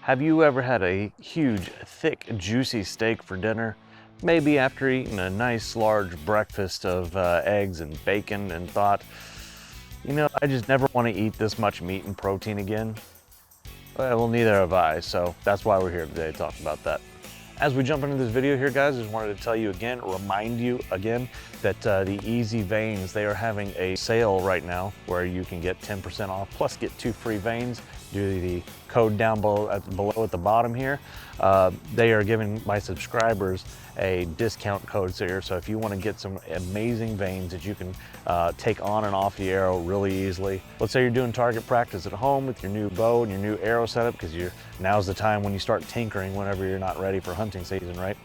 Have you ever had a huge, thick, juicy steak for dinner? Maybe after eating a nice large breakfast of eggs and bacon and thought, you know, I just never want to eat this much meat and protein again? Well, neither have I, so that's why we're here today to talk about that. As we jump into this video here, guys, I just wanted to tell you again, remind you again, that the Easy Veins, they are having a sale right now where you can get 10% off plus get 2 free veins. Do the code down below at the bottom here. They are giving my subscribers a discount code here, so if you want to get some amazing veins that you can take on and off the arrow really easily. Let's say you're doing target practice at home with your new bow and your new arrow setup, because now's the time when you start tinkering whenever you're not ready for hunting season, right?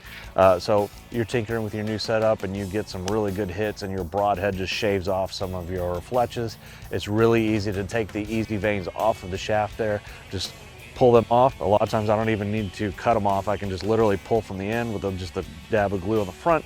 So you're tinkering with your new setup and you get some really good hits and your broadhead just shaves off some of your fletches. It's really easy to take the Easy Veins off of the shaft there. Just pull them off. A lot of times I don't even need to cut them off. I can just literally pull from the end with just a dab of glue on the front,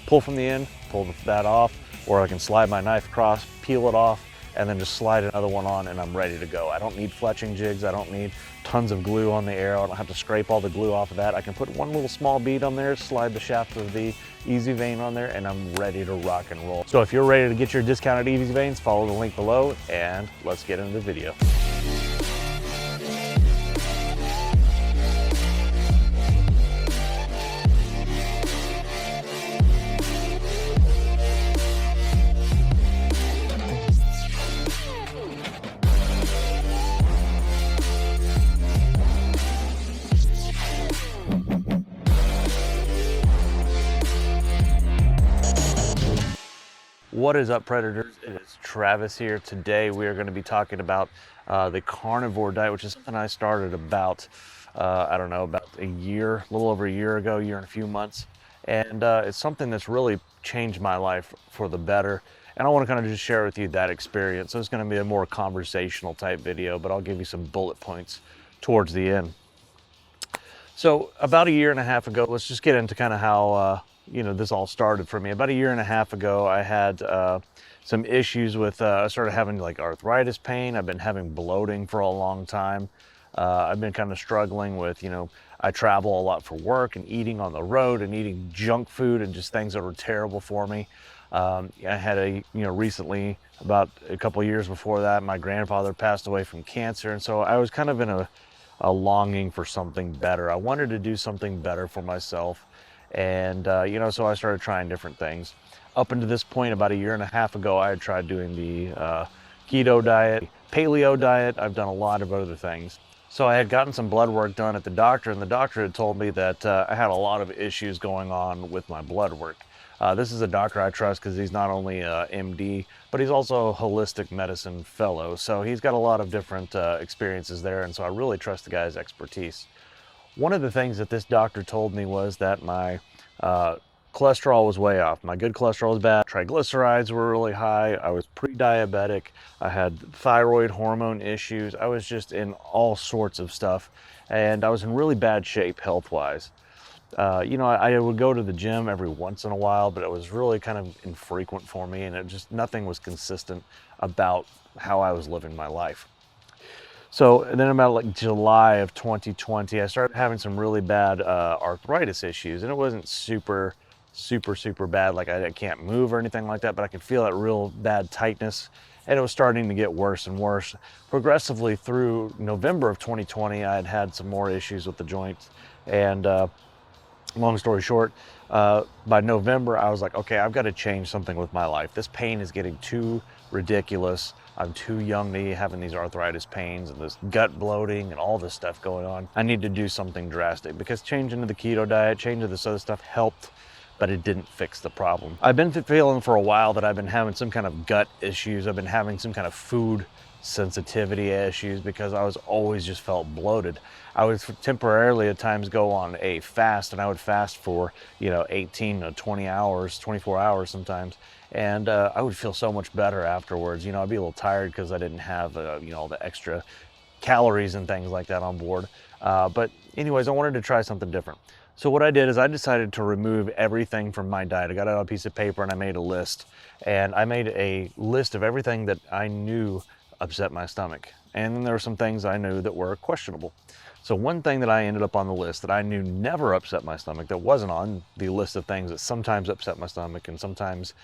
pull from the end, pull that off, or I can slide my knife across, peel it off, and then just slide another one on and I'm ready to go. I don't need fletching jigs. I don't need tons of glue on the arrow. I don't have to scrape all the glue off of that. I can put one little small bead on there, slide the shaft of the Easy Vein on there, and I'm ready to rock and roll. So if you're ready to get your discounted Easy Veins, follow the link below and let's get into the video. What is up, Predators? It is Travis here. Today we are going to be talking about the Carnivore Diet, which is something I started about, I don't know, about a little over a year ago, year and a few months. And it's something that's really changed my life for the better. And I want to kind of just share with you that experience. So it's going to be a more conversational type video, but I'll give you some bullet points towards the end. So about a year and a half ago, let's just get into kind of how this all started for me. About a year and a half ago, I had some issues with, I started having like arthritis pain. I've been having bloating for a long time. I've been kind of struggling with, I travel a lot for work and eating on the road and eating junk food and just things that were terrible for me. I had recently, about a couple of years before that, my grandfather passed away from cancer. And so I was kind of in a longing for something better. I wanted to do something better for myself. And, so I started trying different things. Up until this point, about a year and a half ago, I had tried doing the keto diet, paleo diet. I've done a lot of other things. So I had gotten some blood work done at the doctor, and the doctor had told me that I had a lot of issues going on with my blood work. This is a doctor I trust because he's not only a MD, but he's also a holistic medicine fellow. So he's got a lot of different experiences there, and so I really trust the guy's expertise. One of the things that this doctor told me was that my cholesterol was way off. My good cholesterol was bad. Triglycerides were really high. I was pre-diabetic. I had thyroid hormone issues. I was just in all sorts of stuff, and I was in really bad shape health-wise. I would go to the gym every once in a while, but it was really kind of infrequent for me, and nothing was consistent about how I was living my life. So then about like July of 2020, I started having some really bad arthritis issues, and it wasn't super bad, like I can't move or anything like that, but I could feel that real bad tightness, and it was starting to get worse and worse. Progressively through November of 2020, I had had some more issues with the joints, and long story short, by November, I was like, okay, I've got to change something with my life. This pain is getting too ridiculous. I'm too young to be having these arthritis pains and this gut bloating and all this stuff going on. I need to do something drastic, because changing to the keto diet, changing to this other stuff helped, but it didn't fix the problem. I've been feeling for a while that I've been having some kind of gut issues. I've been having some kind of food sensitivity issues because I was always just felt bloated. I would temporarily at times go on a fast, and I would fast for 18 to 20 hours, 24 hours sometimes, and I would feel so much better afterwards. I'd be a little tired because I didn't have all the extra calories and things like that on board, but anyways, I wanted to try something different. So what I did is I decided to remove everything from my diet. I got out a piece of paper and I made a list, and I made a list of everything that I knew upset my stomach. And then there were some things I knew that were questionable. So one thing that I ended up on the list that I knew never upset my stomach, that wasn't on the list of things that sometimes upset my stomach and sometimes,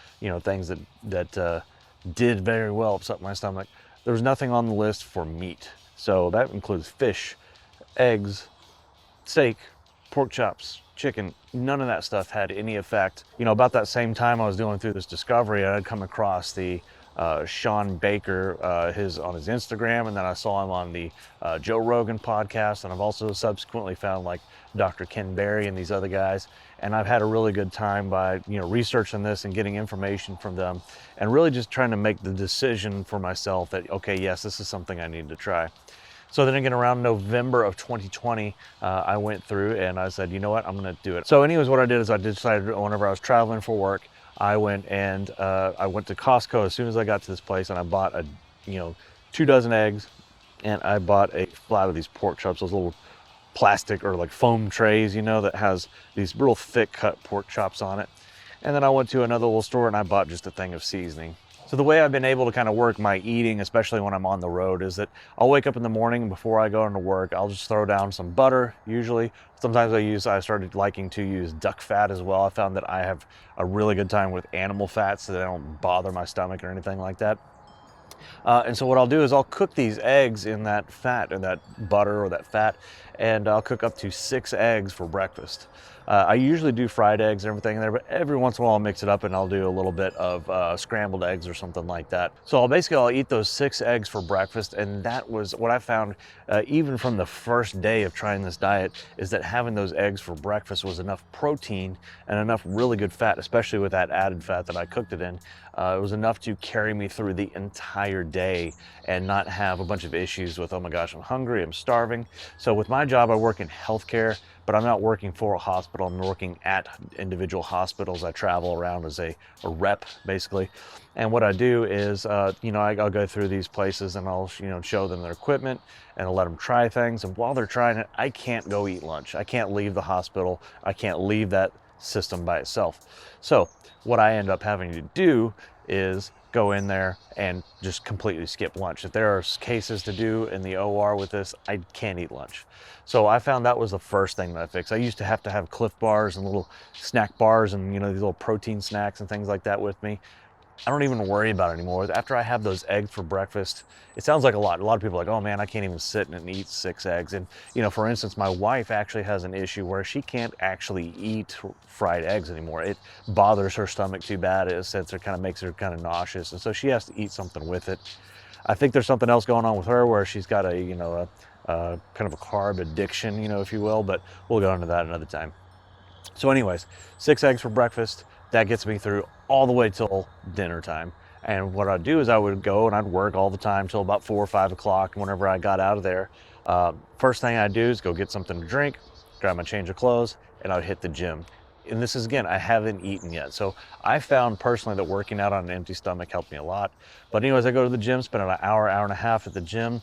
things that did very well upset my stomach, there was nothing on the list for meat. So that includes fish, eggs, steak, pork chops, chicken. None of that stuff had any effect. About that same time I was going through this discovery, I had come across the Sean Baker on his Instagram, and then I saw him on the Joe Rogan podcast, and I've also subsequently found like Dr. Ken Berry and these other guys, and I've had a really good time by researching this and getting information from them, and really just trying to make the decision for myself that, okay, yes, this is something I need to try. So then again, around November of 2020, I went through and I said, you know what, I'm gonna do it. So anyways, what I did is I decided whenever I was traveling for work, I went and I went to Costco as soon as I got to this place, and I bought 2 dozen eggs, and I bought a flat of these pork chops, those little plastic or like foam trays, that has these real thick cut pork chops on it. And then I went to another little store and I bought just a thing of seasoning. So the way I've been able to kind of work my eating, especially when I'm on the road, is that I'll wake up in the morning before I go into work, I'll just throw down some butter usually. Sometimes I started liking to use duck fat as well. I found that I have a really good time with animal fats, so they don't bother my stomach or anything like that. And so what I'll do is I'll cook these eggs in that fat, or that butter or that fat, and I'll cook up to 6 eggs for breakfast. I usually do fried eggs and everything in there, but every once in a while I'll mix it up and I'll do a little bit of scrambled eggs or something like that. So I'll eat those 6 eggs for breakfast, and that was what I found even from the first day of trying this diet, is that having those eggs for breakfast was enough protein and enough really good fat, especially with that added fat that I cooked it in. It was enough to carry me through the entire day and not have a bunch of issues with, oh my gosh, I'm hungry, I'm starving. So with my job, I work in healthcare, but I'm not working for a hospital. I'm working at individual hospitals. I travel around as a rep, basically. And what I do is, I'll go through these places and I'll, show them their equipment and I'll let them try things. And while they're trying it, I can't go eat lunch. I can't leave the hospital. I can't leave that system by itself. So what I end up having to do is go in there and just completely skip lunch. If there are cases to do in the OR with this, I can't eat lunch. So I found that was the first thing that I fixed. I used to have Cliff bars and little snack bars and these little protein snacks and things like that with me. I don't even worry about it anymore. After I have those eggs for breakfast, it sounds like a lot. A lot of people are like, oh man, I can't even sit and eat 6 eggs. And for instance, my wife actually has an issue where she can't actually eat fried eggs anymore. It bothers her stomach too bad. It kind of makes her kind of nauseous. And so she has to eat something with it. I think there's something else going on with her where she's got a kind of a carb addiction, if you will, but we'll go into that another time. So anyways, 6 eggs for breakfast. That gets me through all the way till dinner time. And what I'd do is I would go and I'd work all the time till about 4 or 5 o'clock. Whenever I got out of there, first thing I'd do is go get something to drink, grab my change of clothes, and I'd hit the gym. And this is, again, I haven't eaten yet. So I found personally that working out on an empty stomach helped me a lot. But anyways, I go to the gym, spend an hour and a half at the gym,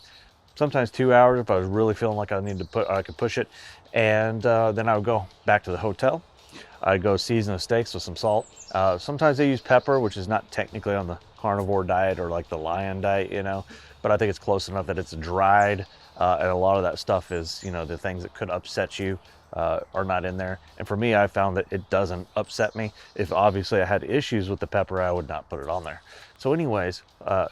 sometimes 2 hours if I was really feeling like I could push it. And then I would go back to the hotel. I'd go season the steaks with some salt. Sometimes they use pepper, which is not technically on the carnivore diet or like the lion diet, but I think it's close enough that it's dried, and a lot of that stuff is, the things that could upset you are not in there. And for me, I found that it doesn't upset me. If obviously I had issues with the pepper, I would not put it on there. So anyways,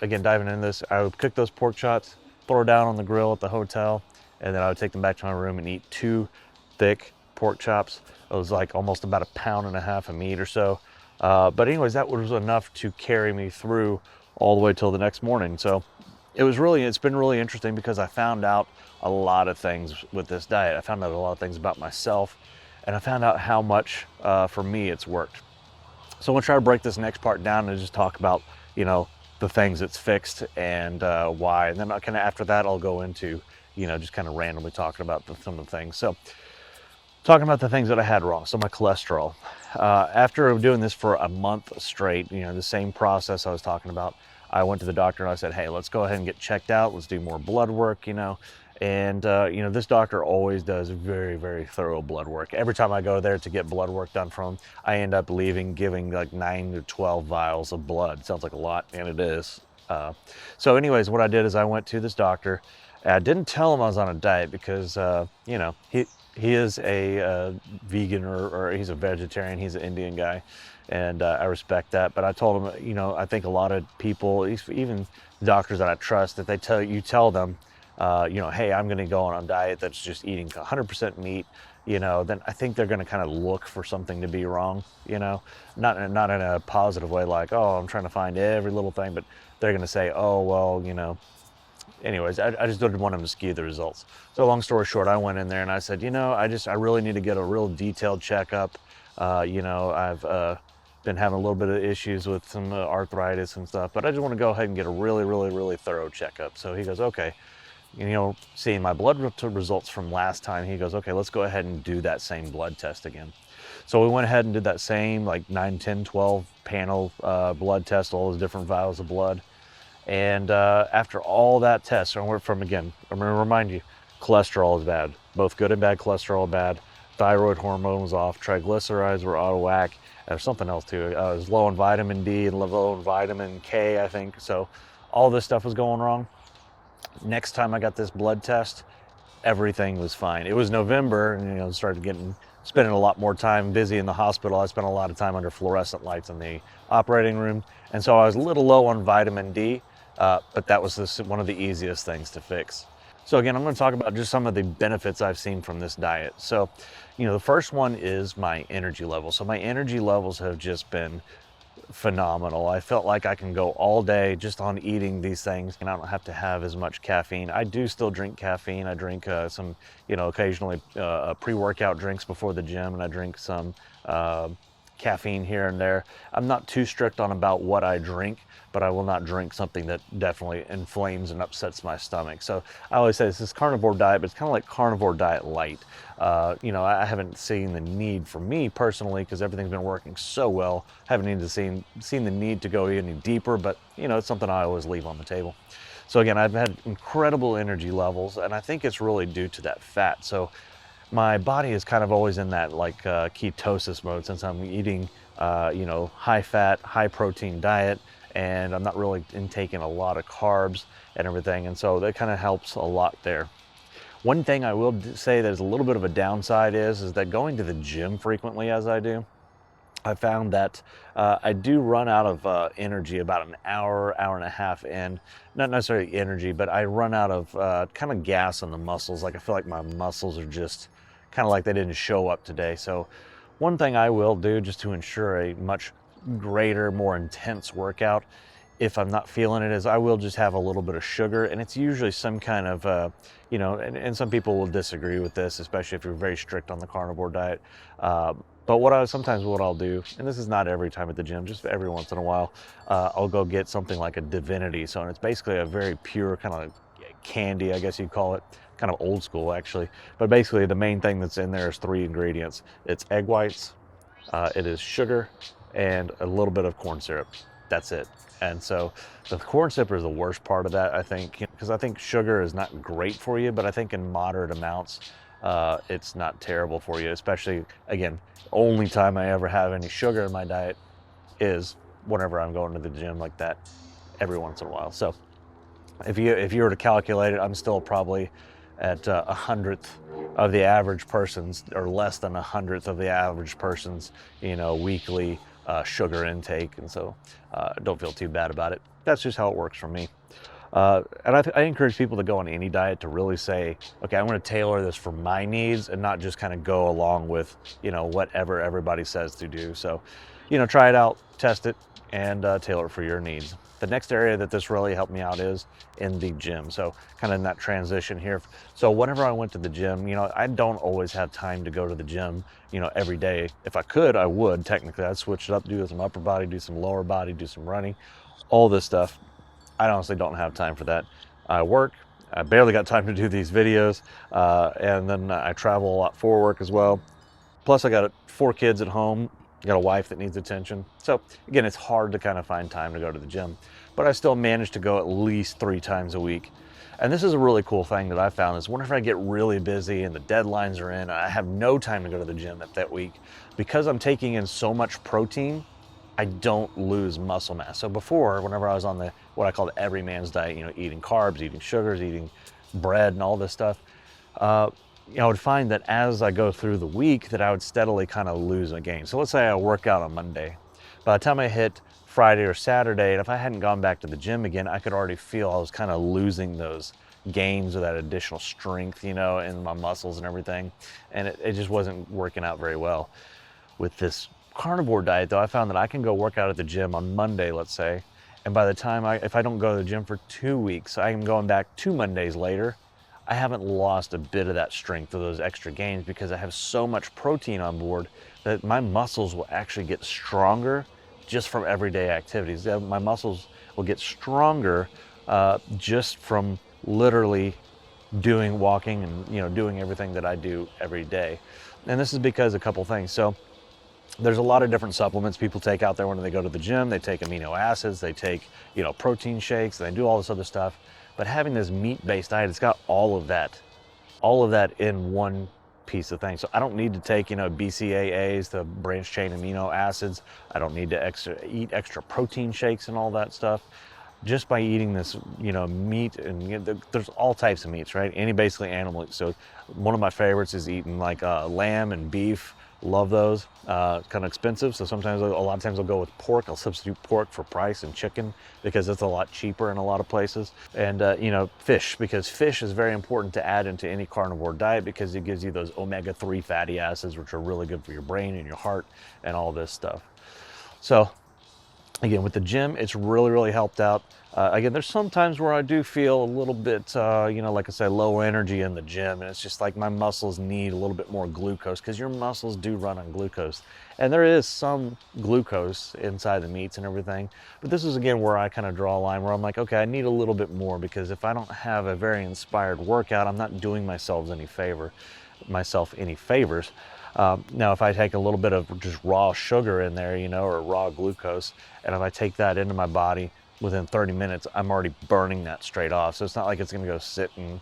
again, diving into this, I would cook those pork chops, throw it down on the grill at the hotel, and then I would take them back to my room and eat 2 thick pork chops. It was like almost about 1.5 pounds of meat or so. But anyways, that was enough to carry me through all the way till the next morning. So it's been really interesting because I found out a lot of things with this diet. I found out a lot of things about myself, and I found out how much for me it's worked. So I'm gonna try to break this next part down and just talk about, the things it's fixed and why. And then kind of after that, I'll go into, just kind of randomly talking about some of the things. So talking about the things that I had wrong. So my cholesterol. After doing this for a month straight, the same process I was talking about, I went to the doctor and I said, hey, let's go ahead and get checked out. Let's do more blood work, And, this doctor always does very, very thorough blood work. Every time I go there to get blood work done from him, I end up giving like 9 to 12 vials of blood. Sounds like a lot, and it is. So anyways, what I did is I went to this doctor, And I didn't tell him I was on a diet because, you know, he is a vegan or he's a vegetarian. He's an Indian guy, and I respect that. But I told him, you know, I think a lot of people, even doctors that I trust, if they tell them, you know, hey, I'm going to go on a diet that's just eating 100% meat, you know, then I think they're going to kind of look for something to be wrong, you know, not in a positive way, like, oh, I'm trying to find every little thing, but they're going to say, oh, well, you know. Anyways, I just didn't want them to skew the results. So long story short, I went in there and I said, you know, I really need to get a real detailed checkup. You know, I've been having a little bit of issues with some arthritis and stuff, but I just want to go ahead and get a really thorough checkup. So he goes, okay. You know, seeing my blood results from last time, he goes, okay, let's go ahead and do that same blood test again. So we went ahead and did that same like 9, 10, 12 panel blood test, all those different vials of blood. And after all that test, I'm going to remind you, cholesterol is bad. Both good and bad cholesterol are bad. Thyroid hormone was off. Triglycerides were out of whack. And there's something else too. I was low in vitamin D and low in vitamin K, I think. So all this stuff was going wrong. Next time I got this blood test, everything was fine. It was November, and you know, spending a lot more time busy in the hospital. I spent a lot of time under fluorescent lights in the operating room, and so I was a little low on vitamin D, but that was one of the easiest things to fix. So again, I'm going to talk about just some of the benefits I've seen from this diet. So, you know, the first one is my energy level. So my energy levels have just been phenomenal. I felt like I can go all day just on eating these things, and I don't have to have as much caffeine. I do still drink caffeine. I drink some, you know, occasionally pre-workout drinks before the gym, and I drink some caffeine here and there. I'm not too strict on about what I drink, but I will not drink something that definitely inflames and upsets my stomach. So I always say this is carnivore diet, but it's kind of like carnivore diet light. You know, I haven't seen the need for me personally, because everything's been working so well. I haven't even seen the need to go any deeper, but you know, it's something I always leave on the table. So again, I've had incredible energy levels, and I think it's really due to that fat. So my body is kind of always in that like ketosis mode, since I'm eating, you know, high fat, high protein diet, and I'm not really intaking a lot of carbs and everything. And so that kind of helps a lot there. One thing I will say that is a little bit of a downside is that going to the gym frequently as I do, I found that I do run out of energy about an hour and a half in. Not necessarily energy, but I run out of kind of gas in the muscles. Like I feel like my muscles are just kind of like they didn't show up today. So one thing I will do just to ensure a much greater, more intense workout, if I'm not feeling it, is I will just have a little bit of sugar, and it's usually some kind of, you know, and some people will disagree with this, especially if you're very strict on the carnivore diet. But what I'll do, and this is not every time at the gym, just every once in a while, I'll go get something like a Divinity. So, and it's basically a very pure kind of candy, I guess you'd call it, kind of old school actually. But basically the main thing that's in there is 3 ingredients. It's egg whites, it is sugar, and a little bit of corn syrup. That's it. And so the corn syrup is the worst part of that, I think, because I think sugar is not great for you, but I think in moderate amounts, it's not terrible for you. Especially, again, only time I ever have any sugar in my diet is whenever I'm going to the gym like that, every once in a while. So if you were to calculate it, I'm still probably at 100th of the average person's, or less than 100th of the average person's, you know, weekly sugar intake. And so don't feel too bad about it. That's just how it works for me. And I encourage people to go on any diet to really say, okay, I'm going to tailor this for my needs, and not just kind of go along with, you know, whatever everybody says to do. So, you know, try it out, test it, and tailor it for your needs. The next area that this really helped me out is in the gym. So kind of in that transition here. So whenever I went to the gym, you know, I don't always have time to go to the gym, you know, every day. If I could, I would. Technically, I'd switch it up, do some upper body, do some lower body, do some running, all this stuff. I honestly don't have time for that. I work. I barely got time to do these videos. And then I travel a lot for work as well. Plus I got 4 kids at home. Got a wife that needs attention. So again, it's hard to kind of find time to go to the gym, but I still manage to go at least 3 times a week. And this is a really cool thing that I found, is whenever I get really busy and the deadlines are in, I have no time to go to the gym that week, because I'm taking in so much protein, I don't lose muscle mass. So before, whenever I was on what I call the everyman's diet, you know, eating carbs, eating sugars, eating bread and all this stuff, I would find that as I go through the week that I would steadily kind of lose a gain. So let's say I work out on Monday. By the time I hit Friday or Saturday, and if I hadn't gone back to the gym again, I could already feel I was kind of losing those gains or that additional strength, in my muscles and everything. And it just wasn't working out very well. With this carnivore diet though, I found that I can go work out at the gym on Monday, let's say, and by the time if I don't go to the gym for 2 weeks, I'm going back 2 Mondays later, I haven't lost a bit of that strength or those extra gains because I have so much protein on board that my muscles will actually get stronger just from everyday activities. My muscles will get stronger just from literally walking and doing everything that I do every day. And this is because a couple things. So there's a lot of different supplements people take out there when they go to the gym. They take amino acids, they take protein shakes, they do all this other stuff. But having this meat-based diet, it's got all of that in one piece of thing. So I don't need to take BCAAs, the branched chain amino acids. I don't need to eat extra protein shakes and all that stuff. Just by eating this meat, and there's all types of meats, right? Any basically animal. So one of my favorites is eating like lamb and beef. Love those. Kind of expensive, so sometimes, a lot of times I'll go with pork. I'll substitute pork for rice and chicken because it's a lot cheaper in a lot of places. And fish, because fish is very important to add into any carnivore diet because it gives you those omega-3 fatty acids, which are really good for your brain and your heart and all this stuff. So again, with the gym, it's really, really helped out. Again, there's some times where I do feel a little bit, like I said, low energy in the gym. And it's just like my muscles need a little bit more glucose because your muscles do run on glucose. And there is some glucose inside the meats and everything. But this is, again, where I kind of draw a line where I'm like, okay, I need a little bit more because if I don't have a very inspired workout, I'm not doing myself any favors. Now, if I take a little bit of just raw sugar in there, or raw glucose, and if I take that into my body within 30 minutes, I'm already burning that straight off. So it's not like it's going to go sit and,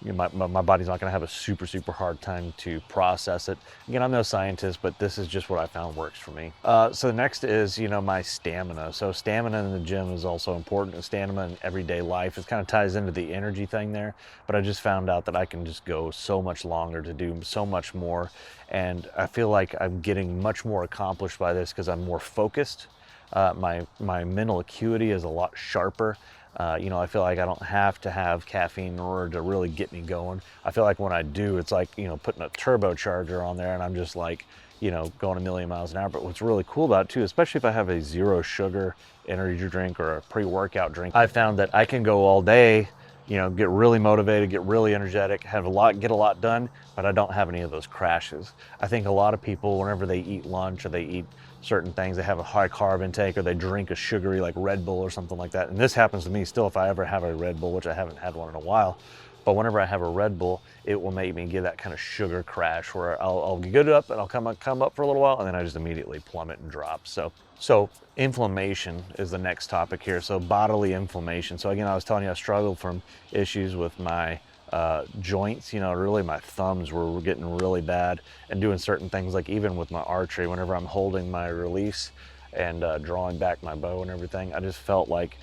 my body's not going to have a super, super hard time to process it. Again, I'm no scientist, but this is just what I found works for me. So the next is, my stamina. So stamina in the gym is also important. Stamina in everyday life. It kind of ties into the energy thing there, but I just found out that I can just go so much longer to do so much more. And I feel like I'm getting much more accomplished by this because I'm more focused. My mental acuity is a lot sharper. I feel like I don't have to have caffeine in order to really get me going. I feel like when I do, it's like, putting a turbocharger on there and I'm just like, going a million miles an hour. But what's really cool about it too, especially if I have a 0 sugar energy drink or a pre-workout drink, I found that I can go all day, get really motivated, get really energetic, get a lot done, but I don't have any of those crashes. I think a lot of people, whenever they eat lunch or they eat certain things, they have a high carb intake or they drink a sugary like Red Bull or something like that. And this happens to me still if I ever have a Red Bull, which I haven't had one in a while. But whenever I have a Red Bull, it will make me get that kind of sugar crash where I'll get up and I'll come up for a little while and then I just immediately plummet and drop. So inflammation is the next topic here. So bodily inflammation. So again, I was telling you I struggled from issues with my joints, really my thumbs were getting really bad, and doing certain things like even with my archery, whenever I'm holding my release and drawing back my bow and everything, I just felt like,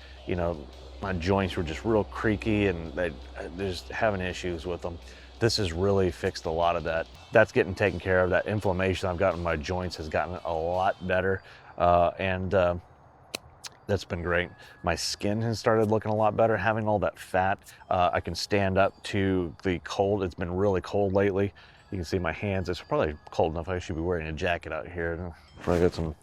my joints were just real creaky and they're just having issues with them. This has really fixed a lot of that. That's getting taken care of. That inflammation I've gotten in my joints has gotten a lot better. And that's been great. My skin has started looking a lot better. Having all that fat, I can stand up to the cold. It's been really cold lately. You can see my hands. It's probably cold enough I should be wearing a jacket out here. Probably got some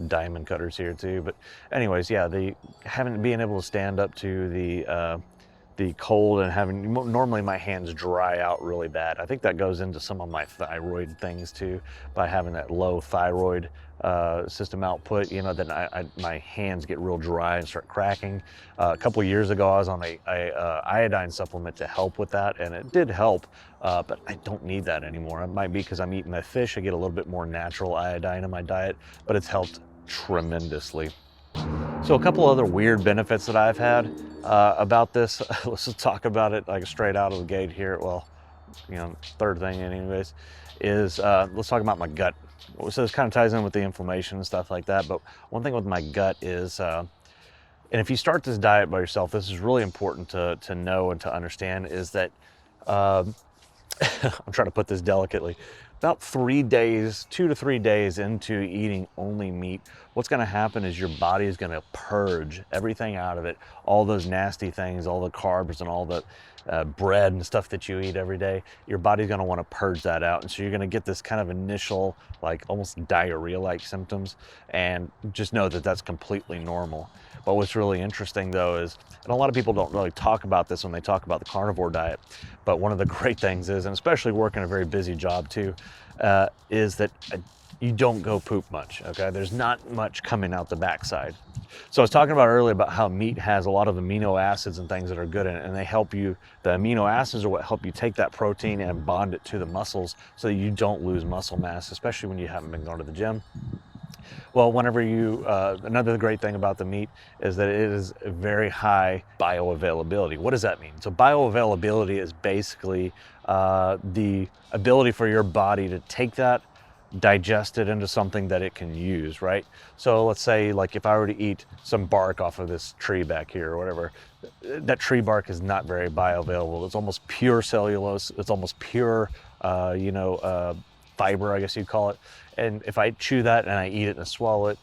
diamond cutters here too. But anyways, yeah, being able to stand up to the cold and normally my hands dry out really bad. I think that goes into some of my thyroid things too, by having that low thyroid system output, then my hands get real dry and start cracking. A couple of years ago, I was on a iodine supplement to help with that, and it did help, but I don't need that anymore. It might be because I'm eating my fish. I get a little bit more natural iodine in my diet, but it's helped tremendously. So a couple other weird benefits that I've had about this, let's just talk about it like straight out of the gate here. Well, third thing anyways, is let's talk about my gut. So this kind of ties in with the inflammation and stuff like that, but one thing with my gut is And if you start this diet by yourself, this is really important to know and to understand, is that I'm trying to put this delicately. About 3 days, 2 to 3 days into eating only meat, what's going to happen is your body is going to purge everything out of it, all those nasty things, all the carbs and all the bread and stuff that you eat every day. Your body's going to want to purge that out, and so you're going to get this kind of initial, like almost diarrhea-like symptoms, and just know that that's completely normal. But what's really interesting though is, and a lot of people don't really talk about this when they talk about the carnivore diet, but one of the great things is, and especially working a very busy job too, is that you don't go poop much, okay? There's not much coming out the backside. So I was talking about earlier about how meat has a lot of amino acids and things that are good in it, and they help you, the amino acids are what help you take that protein and bond it to the muscles so that you don't lose muscle mass, especially when you haven't been going to the gym. Well, whenever you, another great thing about the meat is that it is very high bioavailability. What does that mean? So bioavailability is basically the ability for your body to take that, digest it into something that it can use, right? So let's say, like, if I were to eat some bark off of this tree back here or whatever, that tree bark is not very bioavailable. It's almost pure cellulose. It's almost pure, fiber, I guess you'd call it. And if I chew that and I eat it and swallow it,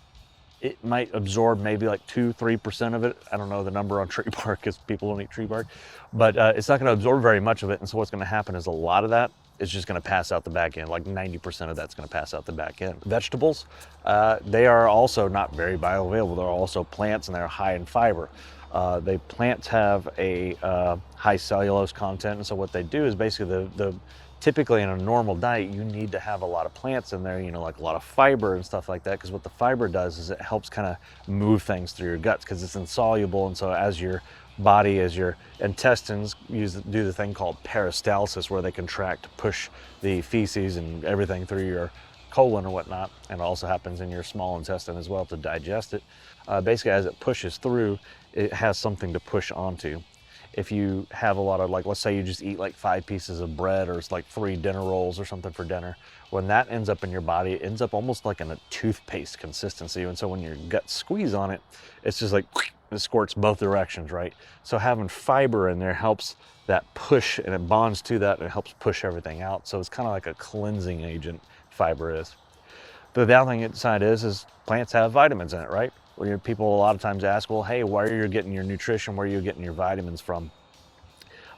it might absorb maybe like 2-3% of it. I don't know the number on tree bark because people don't eat tree bark, but it's not going to absorb very much of it. And so what's going to happen is a lot of that is just going to pass out the back end. Like 90% of that's going to pass out the back end. Vegetables, they are also not very bioavailable. They're also plants and they're high in fiber. The plants have a high cellulose content, and so what they do is basically typically in a normal diet, you need to have a lot of plants in there, like a lot of fiber and stuff like that, because what the fiber does is it helps kind of move things through your guts because it's insoluble. And so as your body, as your intestines do the thing called peristalsis, where they contract to push the feces and everything through your colon or whatnot, and it also happens in your small intestine as well to digest it. Basically, as it pushes through, it has something to push onto. If you have a lot of, like, let's say you just eat like 5 pieces of bread, or it's like 3 dinner rolls or something for dinner, when that ends up in your body, it ends up almost like in a toothpaste consistency. And so when your gut squeeze on it, it's just like, it squirts both directions, right? So having fiber in there helps that push, and it bonds to that, and it helps push everything out. So it's kind of like a cleansing agent, fiber is. The downside is plants have vitamins in it, right? Where people a lot of times ask, well, hey, where are you getting your nutrition? Where are you getting your vitamins from?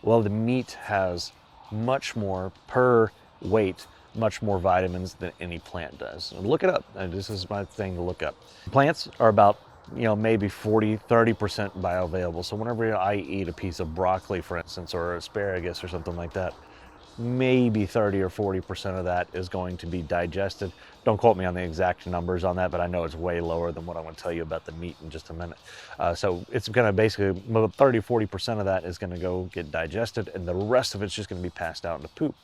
Well, the meat has much more per weight, much more vitamins than any plant does. Look it up. And this is my thing to look up. Plants are about, maybe 40-30% bioavailable. So whenever I eat a piece of broccoli, for instance, or asparagus or something like that, maybe 30 or 40% of that is going to be digested. Don't quote me on the exact numbers on that, but I know it's way lower than what I'm going to tell you about the meat in just a minute. So it's going to basically, 30-40% of that is going to go get digested, and the rest of it's just going to be passed out into poop.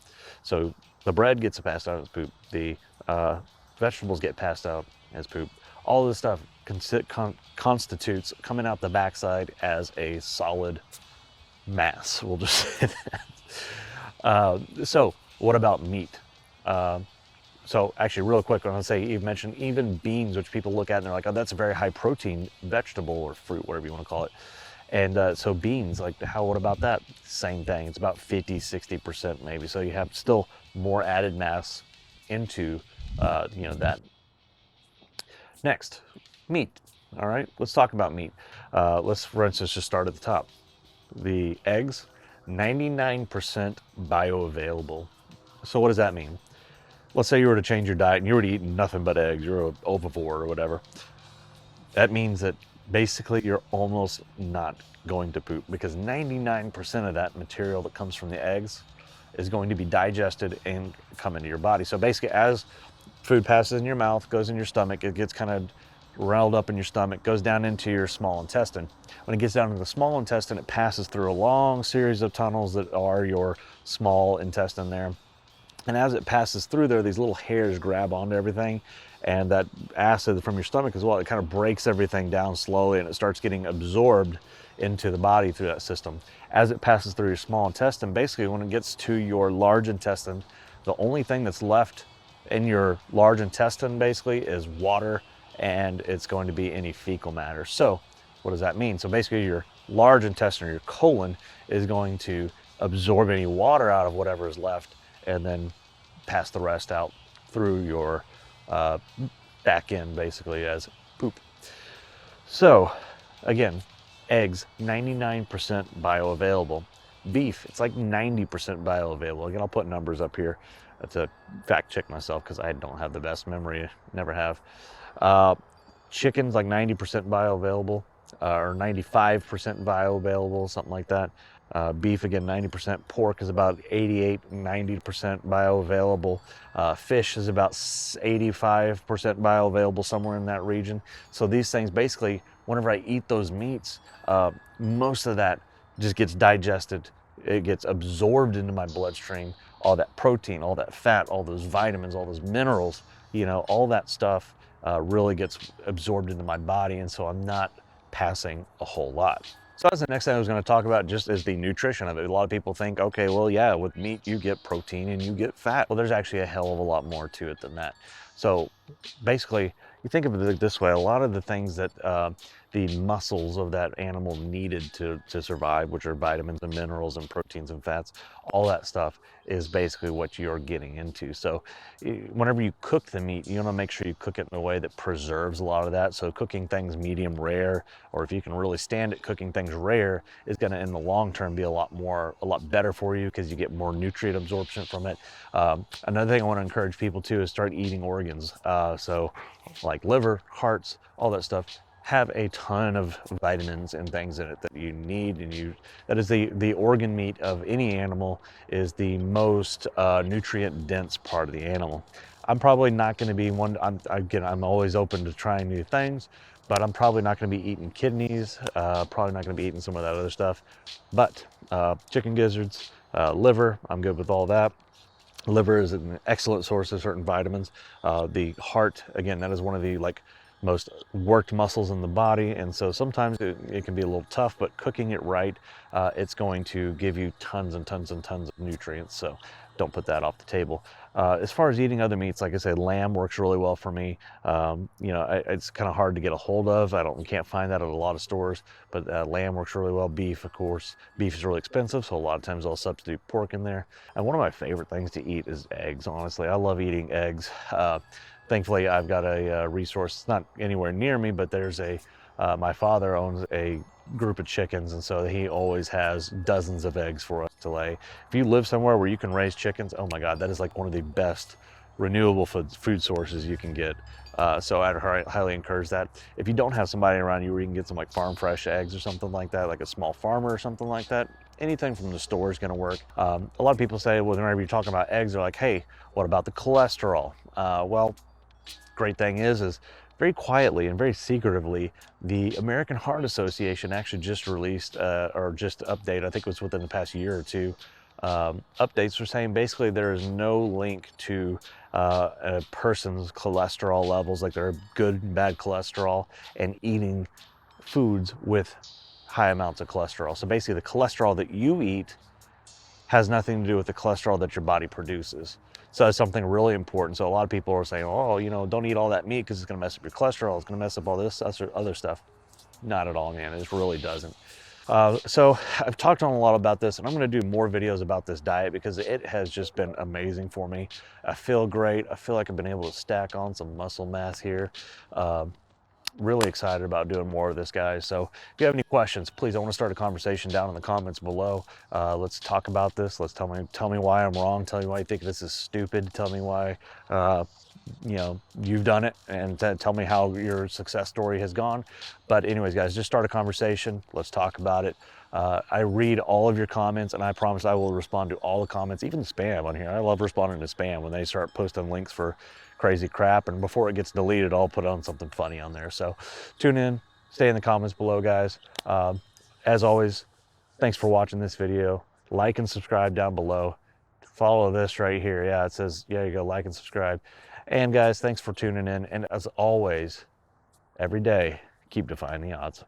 So the bread gets passed out as poop. The vegetables get passed out as poop. All this stuff constitutes coming out the backside as a solid mass. We'll just say that. So what about meat? So actually real quick, I want to say, you've mentioned even beans, which people look at and they're like, oh, that's a very high protein vegetable or fruit, whatever you want to call it. And so beans, like, what about that? Same thing. It's about 50-60% maybe. So you have still more added mass into, that. Next, meat. All right, let's talk about meat. Let's, for instance, just start at the top. The eggs, 99% bioavailable. So what does that mean? Let's say you were to change your diet and you were to eat nothing but eggs, you're an ovivore or whatever. That means that basically you're almost not going to poop, because 99% of that material that comes from the eggs is going to be digested and come into your body. So basically, as food passes in your mouth, goes in your stomach, it gets kind of riled up in your stomach, goes down into your small intestine. When it gets down into the small intestine, it passes through a long series of tunnels that are your small intestine there. And as it passes through there, these little hairs grab onto everything, and that acid from your stomach as well, it kind of breaks everything down slowly, and it starts getting absorbed into the body through that system. As it passes through your small intestine, basically when it gets to your large intestine, the only thing that's left in your large intestine basically is water, and it's going to be any fecal matter. So What does that mean? So basically your large intestine, or your colon, is going to absorb any water out of whatever is left and then pass the rest out through your back end, basically, as poop. So again, eggs, 99% bioavailable. Beef, it's like 90% bioavailable. Again, I'll put numbers up here to fact check myself because I don't have the best memory, never have. Chicken's like 90% bioavailable, or 95% bioavailable, something like that. Beef, again, 90%. Pork is about 88, 90% bioavailable. Fish is about 85% bioavailable, somewhere in that region. So these things, basically, whenever I eat those meats, most of that just gets digested. It gets absorbed into my bloodstream. All that protein, all that fat, all those vitamins, all those minerals, you know, all that stuff really gets absorbed into my body, and so I'm not passing a whole lot. So that's the next thing I was going to talk about, just is the nutrition of it. A lot of people think, okay, well, yeah, with meat you get protein and you get fat. Well, there's actually a hell of a lot more to it than that. So basically, you think of it this way: a lot of the things that the muscles of that animal needed to survive, which are vitamins and minerals and proteins and fats, all that stuff is basically what you're getting into. So whenever you cook the meat, you want to make sure you cook it in a way that preserves a lot of that. So cooking things medium rare, or if you can really stand it, cooking things rare, is going to, in the long term, be a lot better for you, because you get more nutrient absorption from it. Another thing I want to encourage people to is start eating organs. So like liver, hearts, all that stuff have a ton of vitamins and things in it that you need, and that is the organ meat of any animal is the most nutrient dense part of the animal. I'm probably not going to be one. I'm always open to trying new things, but I'm probably not going to be eating kidneys. Probably not going to be eating some of that other stuff. But chicken gizzards, liver, I'm good with all that. Liver is an excellent source of certain vitamins. The heart, again, that is one of the most worked muscles in the body, and so sometimes it can be a little tough, but cooking it right, it's going to give you tons and tons and tons of nutrients, so don't put that off the table. As far as eating other meats, like I said, lamb works really well for me. It's kind of hard to get a hold of. Can't find that at a lot of stores, but lamb works really well. Beef, of course. Beef is really expensive, so a lot of times I'll substitute pork in there. And one of my favorite things to eat is eggs, honestly. I love eating eggs. Thankfully, I've got a resource. It's not anywhere near me, but there's my father owns a group of chickens, and so he always has dozens of eggs for us to lay. If you live somewhere where you can raise chickens, oh my God, that is like one of the best renewable food sources you can get. So I'd highly encourage that. If you don't have somebody around you where you can get some like farm fresh eggs or something like that, like a small farmer or something like that, anything from the store is going to work. A lot of people say, well, whenever you're talking about eggs, they're like, hey, what about the cholesterol? Well, great thing is very quietly and very secretively, the American Heart Association actually just released, or just updated, I think it was within the past year or two, updates for saying basically there is no link to a person's cholesterol levels, like their good and bad cholesterol, and eating foods with high amounts of cholesterol. So basically the cholesterol that you eat has nothing to do with the cholesterol that your body produces. So that's something really important. So a lot of people are saying, oh, don't eat all that meat because it's going to mess up your cholesterol. It's going to mess up all this other stuff. Not at all, man. It really doesn't. So I've talked on a lot about this, and I'm going to do more videos about this diet because it has just been amazing for me. I feel great. I feel like I've been able to stack on some muscle mass here. Really excited about doing more of this, guys. So if you have any questions, please, I want to start a conversation down in the comments below. Let's talk about this. Let's tell me why I'm wrong. Tell me why you think this is stupid. Tell me why you've done it, and tell me how your success story has gone. But anyways, guys, just start a conversation. Let's talk about it. I read all of your comments, and I promise I will respond to all the comments, even spam on here. I love responding to spam when they start posting links for crazy crap, and before it gets deleted, I'll put on something funny on there. So tune in, stay in the comments below, guys. As always, thanks for watching this video. Like and subscribe down below. Follow this right here. Yeah, it says, yeah, you go, like and subscribe. And guys, thanks for tuning in. And as always, every day, keep defying the odds.